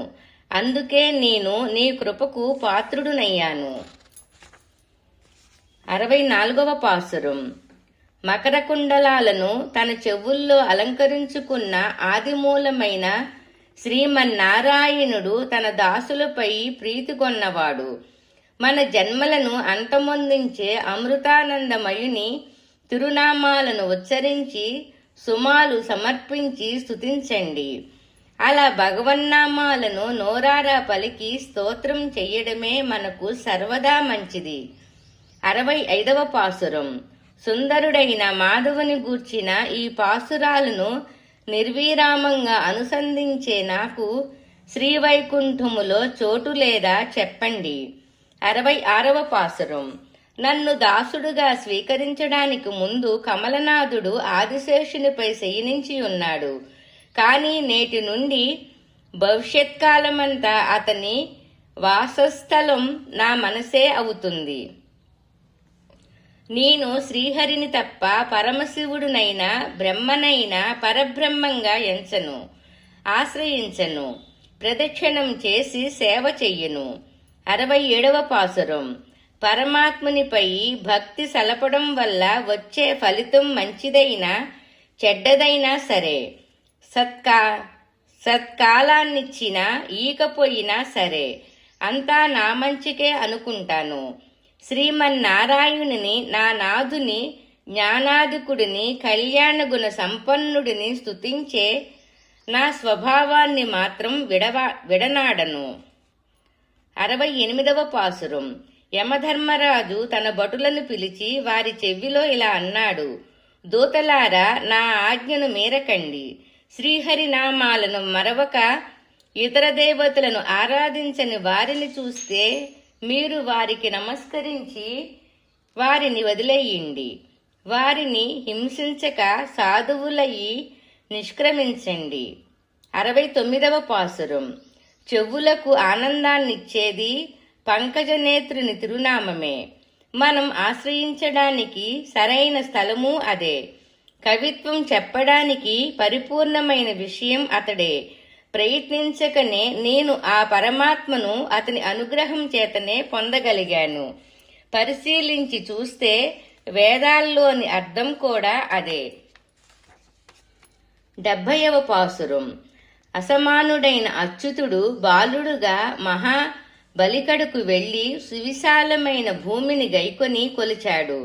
అందుకే నేను నీ కృపకు పాత్రుడునయ్యాను. 64వ పాసురం. మకర కుండలాలను తన చెవుల్లో అలంకరించుకున్న ఆదిమూలమైన శ్రీమన్నారాయణుడు తన దాసులపై ప్రీతి కొన్నవాడు. మన జన్మలను అంతమొందించే అమృతానందమయుని తిరునామాలను ఉచ్చరించి సుమాలు సమర్పించి స్తుతించండి. అలా భగవన్నామాలను నోరారా పలికి స్తోత్రం చెయ్యడమే మనకు సర్వదా మంచిది. 65వ పాసురం. సుందరుడైన మాధవుని గూర్చిన ఈ పాసురాలను నిర్విరామంగా అనుసంధించే నాకు శ్రీవైకుంఠములో చోటు లేదా చెప్పండి. 66వ పాసురం. నన్ను దాసుడుగా స్వీకరించడానికి ముందు కమలనాథుడు ఆదిశేషునిపై శయనించి ఉన్నాడు. కానీ నేటి నుండి భవిష్యత్కాలమంతా అతని వాసస్థలం నా మనసే అవుతుంది. నేను శ్రీహరిని తప్ప పరమశివుడునైనా బ్రహ్మనైనా పరబ్రహ్మంగా ఆశ్రయించను, ప్రదక్షిణం చేసి సేవ చెయ్యను. 67వ పాసురం. పరమాత్మునిపై భక్తి సలపడం వల్ల వచ్చే ఫలితం మంచిదైనా చెడ్డదైనా సరే, సత్కాలాన్నిచ్చినా ఈకపోయినా సరే అంతా నా మంచికే అనుకుంటాను. శ్రీమన్నారాయణుని నా నాథుని జ్ఞానాధికుడిని కళ్యాణగుణ సంపన్నుడిని స్తుతించే నా స్వభావాన్ని మాత్రం విడనాడను. 68వ పాసురం. యమధర్మరాజు తన భటులను పిలిచి వారి చెవిలో ఇలా అన్నాడు: దూతలారా, నా ఆజ్ఞను మీరకండి. శ్రీహరినామాలను మరవక ఇతర దేవతలను ఆరాధించని వారిని చూస్తే మీరు వారికి నమస్కరించి వారిని వదిలేయండి. వారిని హింసించక సాధువులయ్యి నిష్క్రమించండి. 69వ పాసురం. చెవులకు ఆనందాన్నిచ్చేది పంకజనేత్రుని తిరునామమే. మనం ఆశ్రయించడానికి సరైన స్థలము అదే. కవిత్వం చెప్పడానికి పరిపూర్ణమైన విషయం అతడే. ప్రయత్నించకనే నేను ఆ పరమాత్మను అతని అనుగ్రహం చేతనే పొందగలిగాను. పరిశీలించి చూస్తే వేదాల్లోని అర్థం కూడా అదే. 70వ పాసురం. అసమానుడైన అచ్యుతుడు బాలుడుగా మహా బలికడకు వెళ్లి సువిశాలమైన భూమిని గైకొని కొలిచాడు.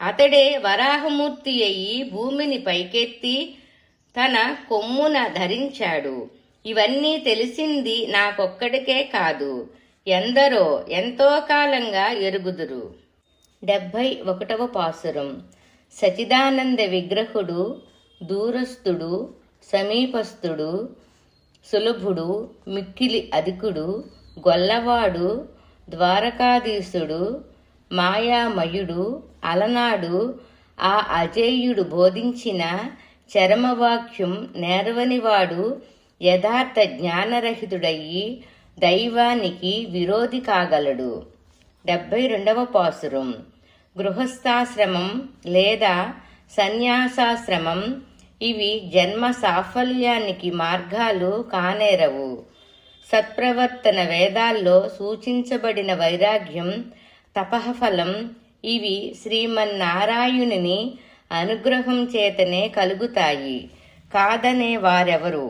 అతడే వరాహమూర్తి అయి భూమిని పైకెత్తి తన కొమ్మున ధరించాడు. ఇవన్నీ తెలిసింది నాకొక్కడికే కాదు, ఎందరో ఎంతో కాలంగా ఎరుగుదురు. 71వ పాసురం. సచిదానంద విగ్రహుడు, దూరస్థుడు, సమీపస్థుడు, సులభుడు, మిక్కిలి అధికుడు, గొల్లవాడు, ద్వారకాధీశుడు, మాయామయుడు, అలనాడు ఆ అజేయుడు బోధించిన చరమవాక్యం నేర్వనివాడు యథార్థ జ్ఞానరహితుడయ్యి దైవానికి విరోధి కాగలడు. 72వ పాసురం. గృహస్థాశ్రమం లేదా సన్యాసాశ్రమం ఇవి జన్మ సాఫల్యానికి మార్గాలు కానేరవు. సత్ప్రవర్తన వేదాల్లో సూచించబడిన వైరాగ్యం, తపఃఫలం ఇవి శ్రీమన్నారాయణుని అనుగ్రహం చేతనే కలుగుతాయి, కాదనే వారెవరు.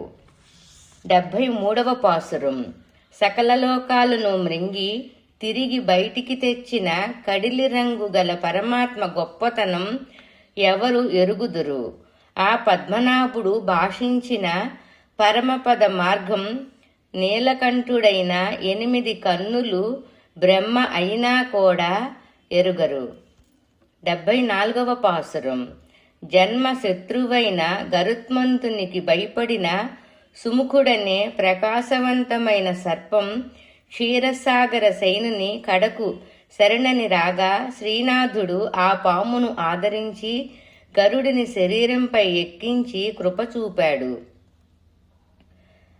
73వ పాసురం. సకల లోకాలను మృంగి తిరిగి బయటికి తెచ్చిన కడిలి రంగు గల పరమాత్మ గొప్పతనం ఎవరు ఎరుగుదురు. ఆ పద్మనాభుడు భాషించిన పరమపద మార్గం నీలకంఠుడైన 8 కన్నులు బ్రహ్మ అయినా కూడా ఎరుగరు. 74వ పాసురం. జన్మ శత్రువైన గరుత్మంతునికి భయపడిన సుముఖుడనే ప్రకాశవంతమైన సర్పం క్షీరసాగర శయనుని కడకు శరణని రాగా శ్రీనాథుడు ఆ పామును ఆదరించి గరుడిని శరీరంపై ఎక్కించి కృపచూపాడు.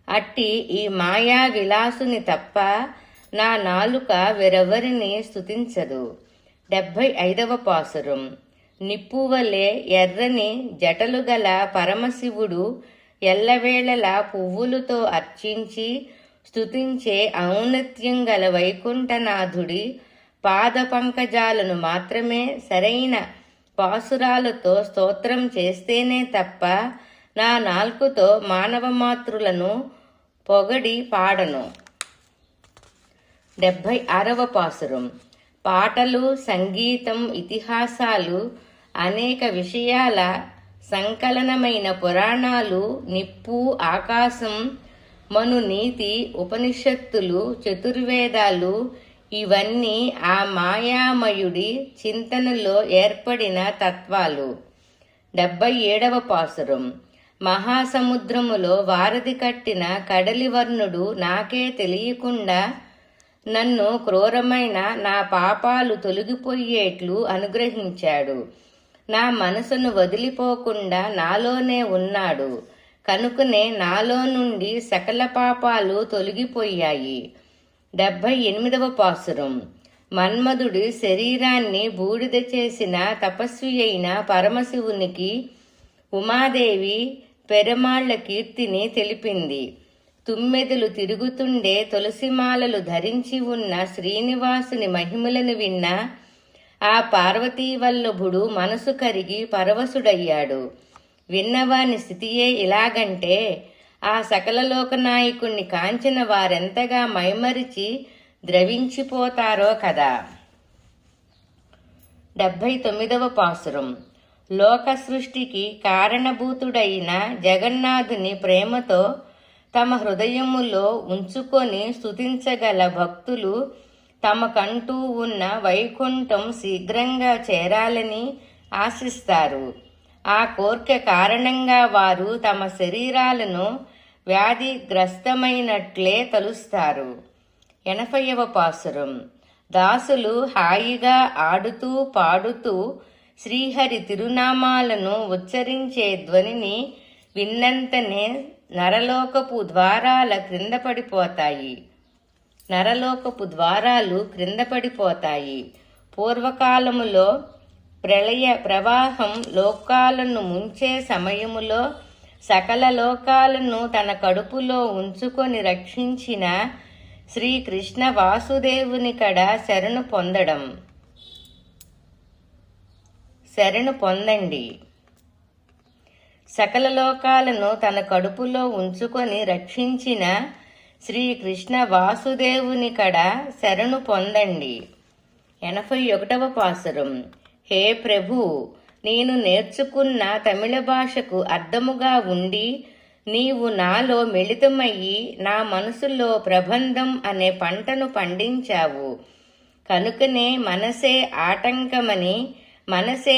అట్టి ఈ మాయా విలాసుని తప్ప నా నాలుక వేరెవరిని స్తుతించదు. 75వ పాసురం. నిప్పువలే ఎర్రని జటలు గల పరమశివుడు ఎల్లవేళలా పువ్వులతో అర్చించి స్తుతించే ఔన్నత్యం గల వైకుంఠనాథుడి పాద పంకజాలను మాత్రమే సరైన పాసురాలతో స్తోత్రం చేస్తేనే తప్ప నా నాల్కుతో మానవ మాతృలను పొగడి పాడను. 76వ పాసురం. పాటలు, సంగీతం, ఇతిహాసాలు, అనేక విషయాల సంకలనమైన పురాణాలు, నిప్పు, ఆకాశం, మను నీతి, ఉపనిషత్తులు, చతుర్వేదాలు ఇవన్నీ ఆ మాయామయుడి చింతనలో ఏర్పడిన తత్వాలు. 77వ పాసురం. మహాసముద్రములో వారధి కట్టిన కడలివర్ణుడు నాకే తెలియకుండా నన్ను క్రూరమైన నా పాపాలు తొలగిపోయేట్లు అనుగ్రహించాడు. నా మనసును వదిలిపోకుండా నాలోనే ఉన్నాడు కనుకనే నాలో నుండి సకల పాపాలు తొలగిపోయాయి. 78వ పాసురం. మన్మధుడి శరీరాన్ని బూడిద చేసిన తపస్వి అయిన పరమశివునికి ఉమాదేవి పెరమాళ్ల కీర్తిని తెలిపింది. తుమ్మెదలు తిరుగుతుండే తులసిమాలలు ధరించి ఉన్న శ్రీనివాసుని మహిమలను విన్న ఆ పార్వతీవల్లభుడు మనసు కరిగి పరవశుడయ్యాడు. విన్నవాని స్థితియే ఇలాగంటే ఆ సకల లోకనాయకుణ్ణి కాంచిన వారెంతగా మైమరిచి ద్రవించిపోతారో కదా. 79వ పాసురం. లోక సృష్టికి కారణభూతుడైన జగన్నాథుని ప్రేమతో తమ హృదయములో ఉంచుకొని స్తుతించగల భక్తులు తమకంటూ ఉన్న వైకుంఠం శీఘ్రంగా చేరాలని ఆశిస్తారు. ఆ కోరిక కారణంగా వారు తమ శరీరాలను వ్యాధిగ్రస్తమైనట్లే తలుస్తారు. 80వ పాసురం. దాసులు హాయిగా ఆడుతూ పాడుతూ శ్రీహరి తిరునామాలను ఉచ్చరించే ధ్వనిని విన్నంతనే నరలోకపు ద్వారాలు క్రింద పడిపోతాయి. పూర్వకాలములో ప్రళయ ప్రవాహం లోకాలను ముంచే సమయములో సకల లోకాలను తన కడుపులో ఉంచుకొని రక్షించిన శ్రీకృష్ణ వాసుదేవుని కడ శరణు పొందండి. సకల లోకాలను తన కడుపులో ఉంచుకొని రక్షించిన శ్రీకృష్ణ వాసుదేవుని కడ శరణు పొందండి. 81వ పాసురం. హే ప్రభు, నేను నేర్చుకున్న తమిళ భాషకు అర్థముగా ఉండి నీవు నాలో మిళితమయ్యి నా మనసులో ప్రబంధం అనే పంటను పండించావు. కనుకనే మనసే ఆటంకమని, మనసే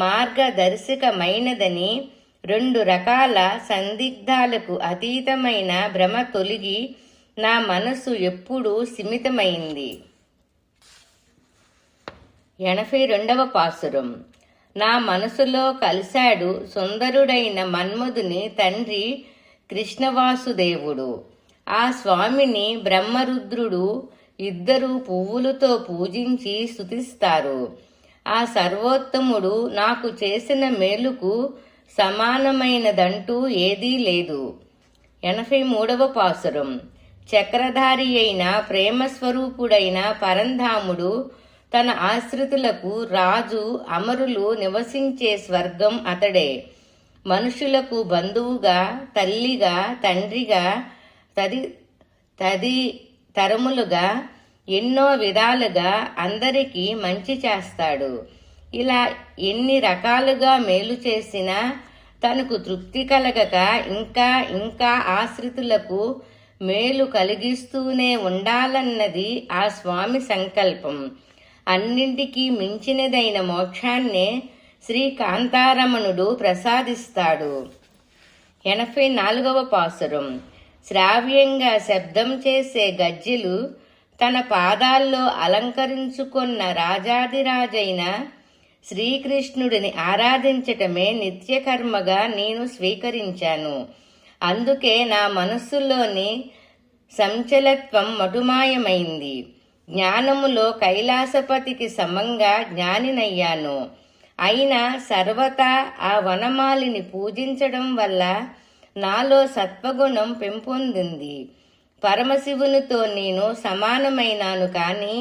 మార్గదర్శకమైనదని 2 రకాల సందిగ్ధాలకు అతీతమైన భ్రమ తొలగి నా మనసు ఎప్పుడూ సిమితమైంది. 82వ పాసురం. నా మనసులో కలిశాడు సుందరుడైన మన్మధుని తండ్రి కృష్ణవాసుదేవుడు. ఆ స్వామిని బ్రహ్మరుద్రుడు ఇద్దరు పువ్వులతో పూజించి స్తుతిస్తారు. ఆ సర్వోత్తముడు నాకు చేసిన మేలుకు సమానమైనదంటూ ఏదీ లేదు. 83వ పాసురం. చక్రధారి అయిన ప్రేమస్వరూపుడైన పరంధాముడు తన ఆశ్రితులకు రాజు, అమరులు నివసించే స్వర్గం అతడే. మనుషులకు బంధువుగా, తల్లిగా, తండ్రిగా, తదితరములుగా ఎన్నో విధాలుగా అందరికీ మంచి చేస్తాడు. ఇలా ఎన్ని రకాలుగా మేలు చేసినా తనకు తృప్తి కలగక ఇంకా ఇంకా ఆశ్రితులకు మేలు కలిగిస్తూనే ఉండాలన్నది ఆ స్వామి సంకల్పం. అన్నింటికీ మించినదైన మోక్షాన్నే శ్రీ కాంతారమణుడు ప్రసాదిస్తాడు. 84వ పాసురం. శ్రావ్యంగా శబ్దం చేసే గజ్జెలు తన పాదాల్లో అలంకరించుకున్న రాజాదిరాజైన శ్రీకృష్ణుడిని ఆరాధించటమే నిత్యకర్మగా నేను స్వీకరించాను. అందుకే నా మనస్సులోని సంచలత్వం మటుమాయమైంది. జ్ఞానములో కైలాసపతికి సమంగా జ్ఞానినయ్యాను. అయినా సర్వతా ఆ వనమాలిని పూజించడం వల్ల నాలో సత్వగుణం పెంపొందింది. పరమశివునితో నేను సమానమైనాను కాని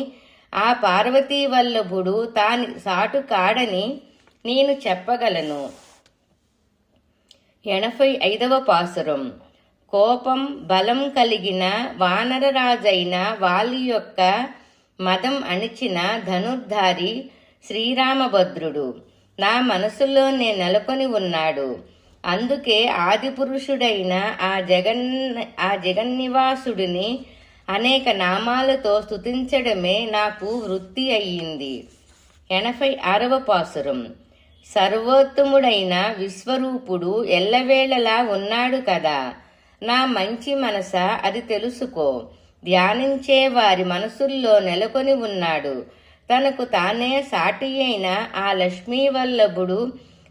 ఆ పార్వతీ వల్లభుడు తాని సాటు కాడని నేను చెప్పగలను. 85వ పాసురం. కోపం బలం కలిగిన వానరరాజైన వాలి యొక్క మదం అణిచిన ధనుర్ధారి శ్రీరామభద్రుడు నా మనసులోనే నెలకొని ఉన్నాడు. అందుకే ఆదిపురుషుడైన ఆ జగన్నివాసుడిని అనేక నామాలతో స్తుతించడమే నాకు వృత్తి అయ్యింది. 86వ పాసురం. సర్వోత్తముడైన విశ్వరూపుడు ఎల్లవేళలా ఉన్నాడు కదా. నా మంచి మనస అది తెలుసుకో. ధ్యానించే వారి మనసుల్లో నెలకొని ఉన్నాడు. తనకు తానే సాటి అయిన ఆ లక్ష్మీవల్లభుడు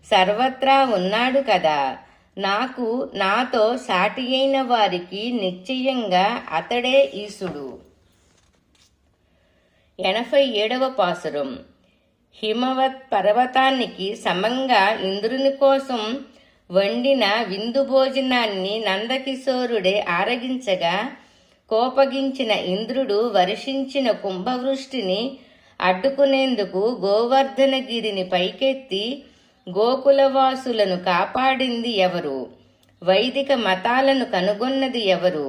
సర్వత్రా ఉన్నాడు కదా. నాతో సాటి అయిన వారికి నిశ్చయంగా అతడే ఈశుడు. 87వ పాసురం. హిమవత్ పర్వతానికి సమంగా ఇంద్రుని కోసం వండిన విందు భోజనాన్ని నందకిశోరుడే ఆరగించగా కోపగించిన ఇంద్రుడు వర్షించిన కుంభవృష్టిని అడ్డుకునేందుకు గోవర్ధనగిరిని పైకెత్తి గోకులవాసులను కాపాడింది ఎవరు? వైదిక మతాలను కనుగొన్నది ఎవరు?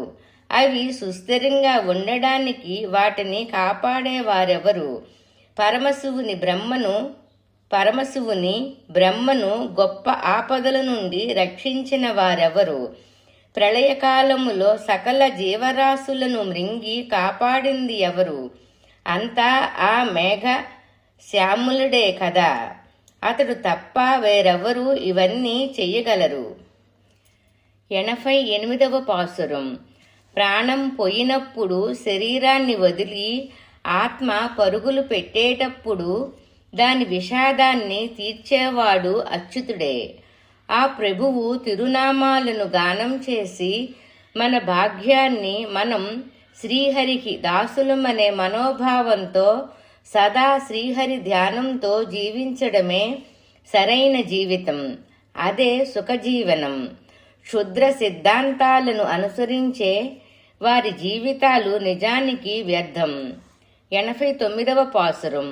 అవి సుస్థిరంగా ఉండడానికి వాటిని కాపాడేవారెవరు? పరమశివుని బ్రహ్మను పరమశివుని బ్రహ్మను గొప్ప ఆపదల నుండి రక్షించిన వారెవరు? ప్రళయకాలములో సకల జీవరాశులను మృంగి కాపాడింది ఎవరు? అంతా ఆ మేఘ శ్యాములుడే కదా. అతడు తప్ప వేరెవరు ఇవన్నీ చెయ్యగలరు. 88వ పాసురం. ప్రాణం పోయినప్పుడు శరీరాన్ని వదిలి ఆత్మ పరుగులు పెట్టేటప్పుడు దాని విషాదాన్ని తీర్చేవాడు అచ్యుతుడే. ఆ ప్రభువు తిరునామాలను గానం చేసి మన భాగ్యాన్ని మనం శ్రీహరికి దాసులమనే మనోభావంతో సదా శ్రీహరి ధ్యానంతో జీవించడమే సరైన జీవితం. అదే సుఖజీవనం. క్షుద్ర సిద్ధాంతాలను అనుసరించే వారి జీవితాలు నిజానికి వ్యర్థం. 89వ పాసురం.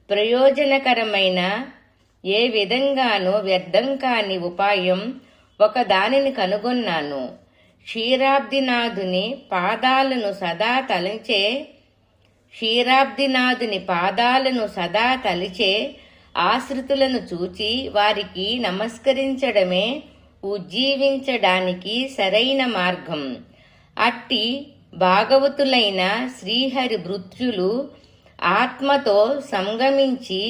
ప్రయోజనకరమైన ఏ విధంగానూ వ్యర్థం కాని ఉపాయం ఒక దానిని కనుగొన్నాను. క్షీరాబ్దినాథుని పాదాలను సదా తలిచే ఆశ్రితులను చూచి వారికి నమస్కరించడమే ఉజ్జీవించడానికి సరైన మార్గం. అట్టి భాగవతులైన శ్రీహరి భృత్యులు ఆత్మతో సంగమించి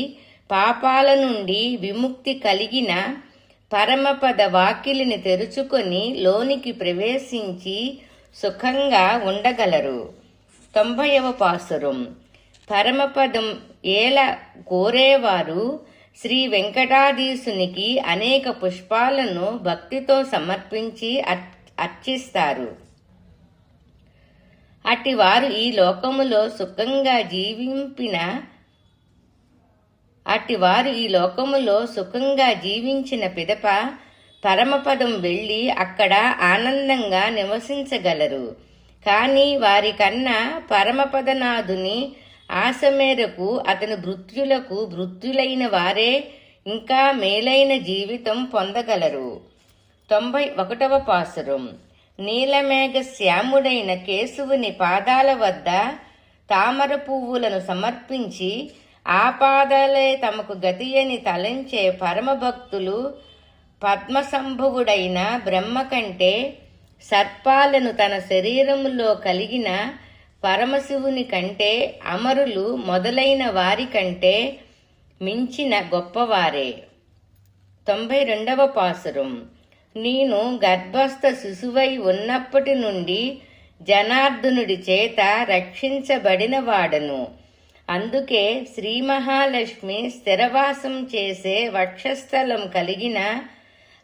పాపాల నుండి విముక్తి కలిగిన పరమపద వాకిలిని తెరుచుకొని లోనికి ప్రవేశించి సుఖంగా ఉండగలరు. 90వ పాసురం. పరమపదం ఏల కోరేవారు శ్రీ వెంకటాధీశునికి అనేక పుష్పాలను భక్తితో సమర్పించి అర్చిస్తారు. అట్టివారు ఈ లోకములో సుఖంగా జీవించిన పిదప పరమపదం వెళ్ళి అక్కడ ఆనందంగా నివసించగలరు. కానీ వారికన్నా పరమపదనాథుని ఆశ మేరకు అతని భృత్యులైన వారే ఇంకా మేలైన జీవితం పొందగలరు. 91వ పాసురం. నీలమేఘ శ్యాముడైన కేశవుని పాదాల వద్ద తామర పువ్వులను సమర్పించి ఆ పాదాలే తమకు గతియని తలంచే పరమభక్తులు పద్మసంభవుడైన బ్రహ్మ కంటే సర్పాలను తన శరీరములో కలిగిన పరమశివుని కంటే అమరులు మొదలైన వారి కంటే మించిన గొప్పవారే. 92వ పాసురం. నేను గర్భస్థ శిశువై ఉన్నప్పటి నుండి జనార్దనుడి చేత రక్షించబడిన వాడను. అందుకే శ్రీ మహాలక్ష్మి స్థిరవాసం చేసే వక్షస్థలం కలిగిన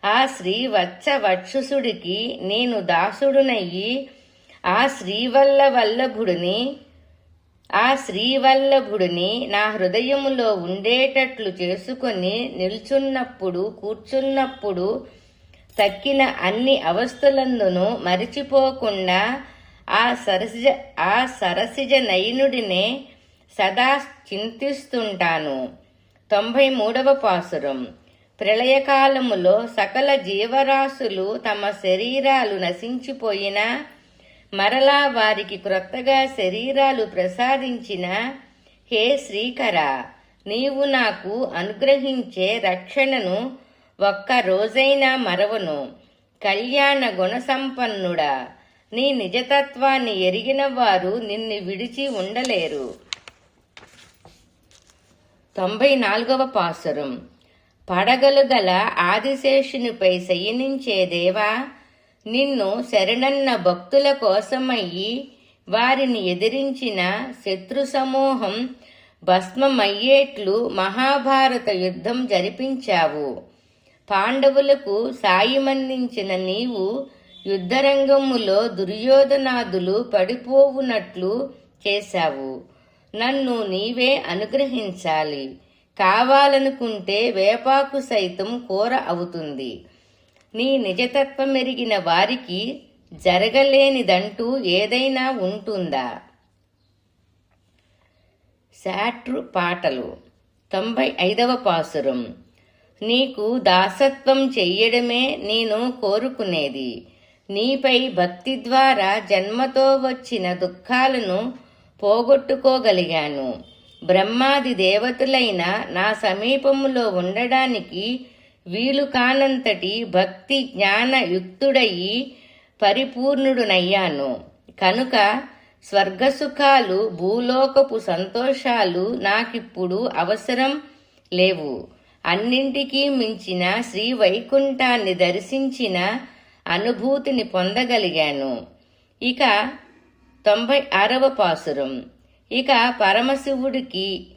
ఆ శ్రీవత్స వక్షసుడికి నేను దాసుడునయ్యి ఆ శ్రీవల్లభుడిని నా హృదయములో ఉండేటట్లు చేసుకొని నిల్చున్నప్పుడు కూర్చున్నప్పుడు తక్కిన అన్ని అవస్థలందును మరిచిపోకుండా ఆ సరసిజ నయనుడినే సదా చింతిస్తుంటాను. 93వ పాసురం. ప్రళయకాలములో సకల జీవరాశులు తమ శరీరాలు నశించిపోయినా మరలా వారికి క్రొత్తగా శరీరాలు ప్రసాదించిన హే శ్రీకర, నీవు నాకు అనుగ్రహించే రక్షణను ఒక్క రోజైనా మరవను. కళ్యాణ గుణసంపన్నుడా, నీ నిజతత్వాన్ని ఎరిగిన వారు నిన్ను విడిచి ఉండలేరు. 94వ పాసురం. పడగలు గల ఆదిశేషునిపై శయనించే దేవా, నిన్ను శరణన్న భక్తుల కోసమయ్యి వారిని ఎదిరించిన శత్రు సమూహం భస్మమయ్యేట్లు మహాభారత యుద్ధం జరిపించావు. పాండవులకు సాయమందించిన నీవు యుద్ధరంగములో దుర్యోధనాదులు పడిపోవునట్లు చేశావు. నన్ను నీవే అనుగ్రహించాలి. కావాలనుకుంటే వేపాకు సైతం కూర అవుతుంది. నీ నిజతత్వమెరిగిన వారికి జరగలేనిదంటూ ఏదైనా ఉంటుందా? శాట్రు పాటలు. 95వ పాసురం. నీకు దాసత్వం చెయ్యడమే నేను కోరుకునేది. నీపై భక్తి ద్వారా జన్మతో వచ్చిన దుఃఖాలను పోగొట్టుకోగలిగాను. బ్రహ్మాది దేవతలైన నా సమీపములో ఉండడానికి వీలు కానంతటి భక్తి జ్ఞాన యుక్తుడయి పరిపూర్ణుడునయ్యాను. కనుక స్వర్గసుఖాలు భూలోకపు సంతోషాలు నాకిప్పుడు అవసరం లేవు. అన్నింటికీ మించిన శ్రీ వైకుంఠాన్ని దర్శించిన అనుభూతిని పొందగలిగాను. ఇక 96వ పాసురం. ఇక పరమశివుడికి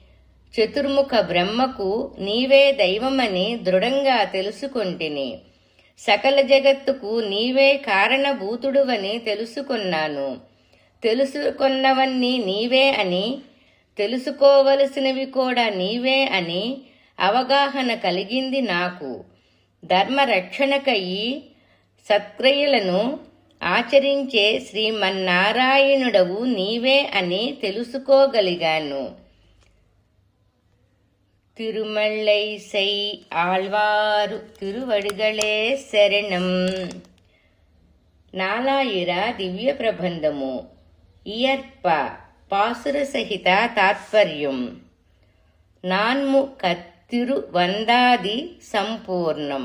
చతుర్ముఖ బ్రహ్మకు నీవే దైవమని దృఢంగా తెలుసుకొంటిని. సకల జగత్తుకు నీవే కారణభూతుడువని తెలుసుకున్నాను. తెలుసుకొన్నవన్నీ నీవే అని, తెలుసుకోవలసినవి కూడా నీవే అని అవగాహన కలిగింది నాకు. ధర్మరక్షణకయి సత్క్రియలను ఆచరించే శ్రీమన్నారాయణుడవు నీవే అని తెలుసుకోగలిగాను. తిరుమళ్ళైసై ఆళ్వారు తిరువడిగళే శరణం. నాలాయిర దివ్య ప్రబంధము ఇయర్ప పాసుర సహిత తాత్పర్యం. నాన్ము కత్తిరు వందాది సంపూర్ణం.